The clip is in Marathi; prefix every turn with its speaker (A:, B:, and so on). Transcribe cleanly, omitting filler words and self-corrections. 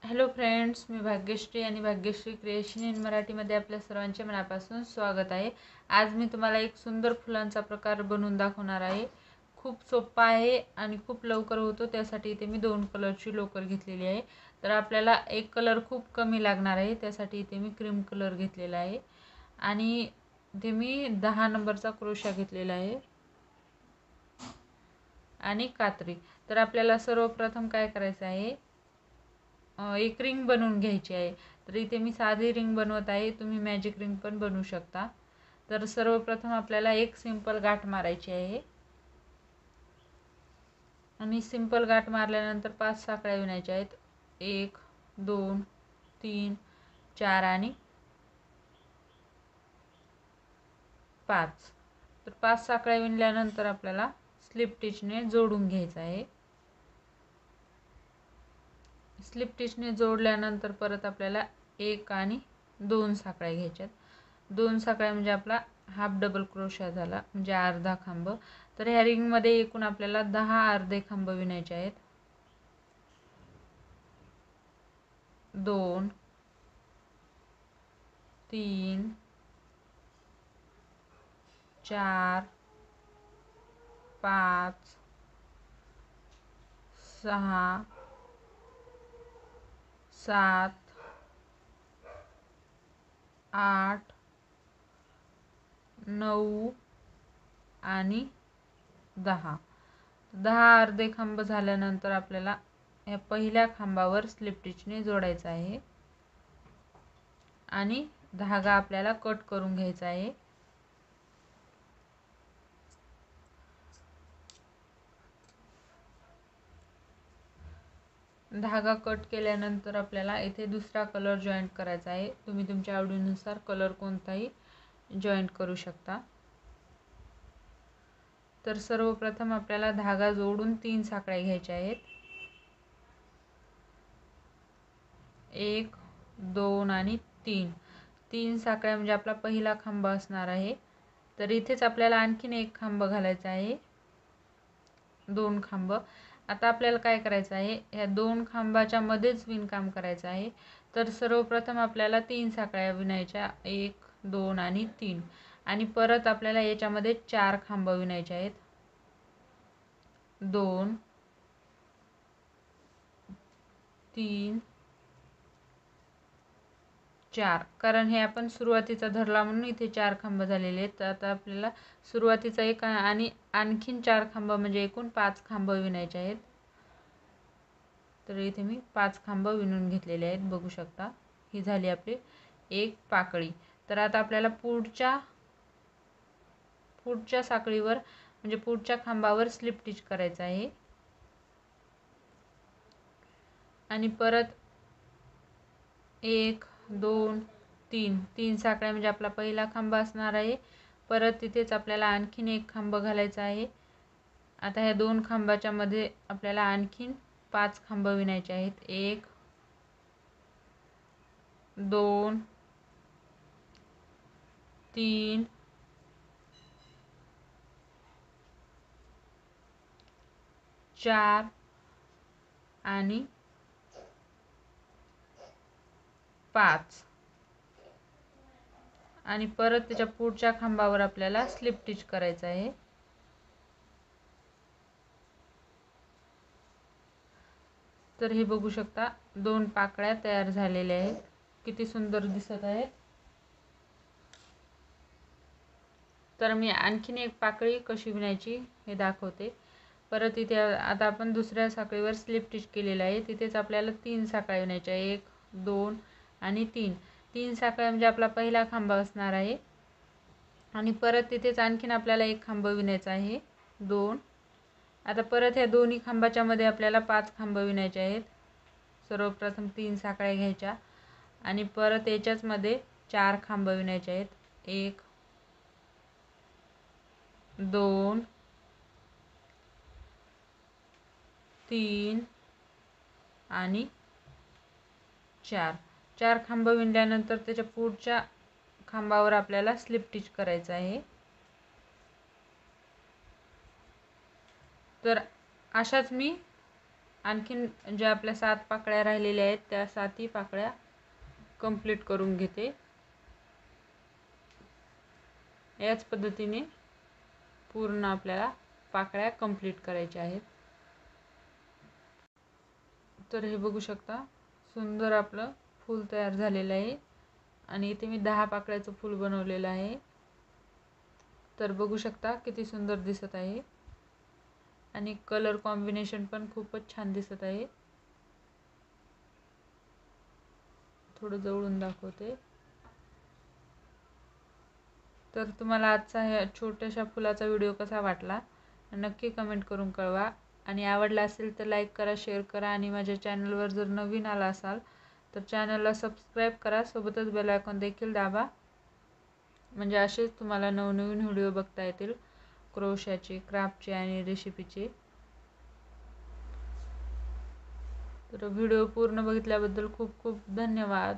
A: हॅलो फ्रेंड्स, मी भाग्यश्री आणि भाग्यश्री क्रिएशन इन मराठीमध्ये आपल्या सर्वांचे मनापासून स्वागत आहे। आज मी तुम्हाला एक सुंदर फुलांचा प्रकार बनवून दाखवणार आहे। खूप सोपा आहे आणि खूप लवकर होतो। त्यासाठी इथे मी 2 कलरची लोकर घेतलेली आहे। तर आपल्याला एक कलर खूप कमी लागणार आहे, त्यासाठी इथे मी क्रीम कलर घेतलेला आहे आणि इथे मी 10 नंबरचा क्रोशा घेतलेला आहे आणि कात्री। तर आपल्याला सर्वप्रथम काय करायचं आहे, एक रिंग बनवून घ्यायची आहे। तर इथे मी साधी रिंग बनवत आहे, तुम्ही मॅजिक रिंग पण बनवू शकता। तर सर्वप्रथम आपल्याला एक सिंपल गाठ मारायची आहे आणि सिंपल गाठ मारल्यानंतर 5 साखळ्या विणायच्या आहेत। 1 2 3 4 आणि 5। तर 5 साखळ्या विणल्यानंतर आपल्याला स्लिप टिचने जोडून घ्यायचं आहे। स्लिप टिचने जोडल्यानंतर परत आपल्याला 1 आणि 2 साखळ्या घ्यायच्यात। 2 साखळ्या म्हणजे आपला हाफ डबल क्रोशा झाला, म्हणजे अर्धा खांब। तर ह्या रिंग मध्ये एकूण आपल्याला 10 अर्धे खांब विणायचे आहेत। 2 3 4 5 6 7 8 9 आणि 10। 10 अर्धे खांब झाल्यानंतर आपल्याला या पहिल्या खांबावर स्लिप टिचने जोडायचं आहे आणि धागा आपल्याला कट करून घ्यायचा आहे। धागा कट केल्यानंतर आपल्याला इथे दुसरा कलर जॉईंट करायचा आहे। तुम्ही तुमच्या आवडीनुसार कलर कोणताही जॉईंट करू शकता। तर सर्वप्रथम आपल्याला धागा जोडून 3 साखळ्या घ्यायच्या आहेत। 1 2 आणि 3। 3 साखळ्या म्हणजे आपला पहिला खांब असणार आहे। तर इथेच आपल्याला आणखीन एक खांब घालायचा आहे, 2 खांब। आता आपल्याला काय करायचं आहे, या 2 खांबाच्या मध्येच विणकाम करायचं आहे। तर सर्वप्रथम आपल्याला 3 साखळ्या विणायच्या, 1 2 आणि 3 आणि परत आपल्याला याच्यामध्ये 4 खांब विणायचे आहेत, 2 3 4। कारण हे आपण सुरुवातीचा धरला म्हणून इथे 4 खांब झालेले आहेत। तर आता आपल्याला सुरुवातीचा एक आणि आणखीन 4 खांब म्हणजे एकूण 5 खांब विणायचे आहेत। तर इथे मी 5 खांब विणून घेतलेले आहेत, बघू शकता। ही झाली आपली एक पाकळी। तर आता आपल्याला पुढच्या साखळीवर म्हणजे पुढच्या खांबावर स्लिप टिच करायचं आहे आणि परत 1 2 3। 3 साखळ्या म्हणजे आपला पहिला खांब असणार आहे। परत तिथेच आपल्याला आणखीन एक खांब घालायचा आहे। आता ह्या 2 खांबाच्या मध्ये आपल्याला आणखीन 5 खांब विणायचे आहेत, 1 2 3 4 आणि 5 आणि परत त्याच्या पुढच्या खांबावर आपल्याला स्लिप टिच करायचं आहे। तर हे बघू शकता, 2 पाकळ्या तयार झालेल्या आहेत, किती सुंदर दिसत आहेत। तर मी आणखीन एक पाकळी कशी विणायची हे दाखवते। परत इथे आता आपण दुसऱ्या साखळीवर स्लिप टिच केलेला आहे, तिथेच आपल्याला 3 साखळ्या विणायच्या, 1 2 आणि 3। 3 साखळ्या म्हणजे आपला पहिला खांब असणार आहे आणि परत तिथेच आणखीन आपल्याला एक खांब विणायचा आहे, 2। आता परत ह्या दोन्ही खांबाच्या मध्ये आपल्याला 5 खांब विणायचे आहेत। सर्वप्रथम 3 साखळ्या घ्यायच्या आणि परत याच्याच मध्ये 4 खांब विणायचे आहेत, 1 2 3 आणि 4। 4 खांब विणल्यानंतर त्याच्या पुढच्या खांबावर आपल्याला स्लिप टिच करायचं आहे। तर अशाच मी आणखीन ज्या आपल्या 7 पाकळ्या राहिलेल्या आहेत त्या 7ही पाकळ्या कंप्लीट करून घेते. याच पद्धतीने पूर्ण आपल्याला पाकळ्या कंप्लीट करायच्या आहेत. तर हे बघू शकता सुंदर आपलं फूल तयार झालेलं आहे आणि इथे मी 10 पाकळ्याचं फूल बनवलेलं आहे. तर बघू शकता किती सुंदर दिसत आहे आणि कलर कॉम्बिनेशन पण खूपच छान दिसत आहे. थोडं जवळून दाखवते. तर तुम्हाला आजचा ह्या छोट्याशा फुलाचा व्हिडिओ कसा वाटला नक्की कमेंट करून कळवा आणि आवडला असेल तर लाईक करा, शेअर करा आणि माझ्या चॅनलवर जर नवीन आला असाल तर चॅनलला सबस्क्राईब करा, सोबतच बेल आयकॉन देखील दाबा, म्हणजे असेच तुम्हाला नवनवीन व्हिडिओ बघता येतील क्रोशाचे, क्राफ्टचे आणि रेसिपीचे. तर व्हिडिओ पूर्ण बघितल्याबद्दल खूप खूप धन्यवाद.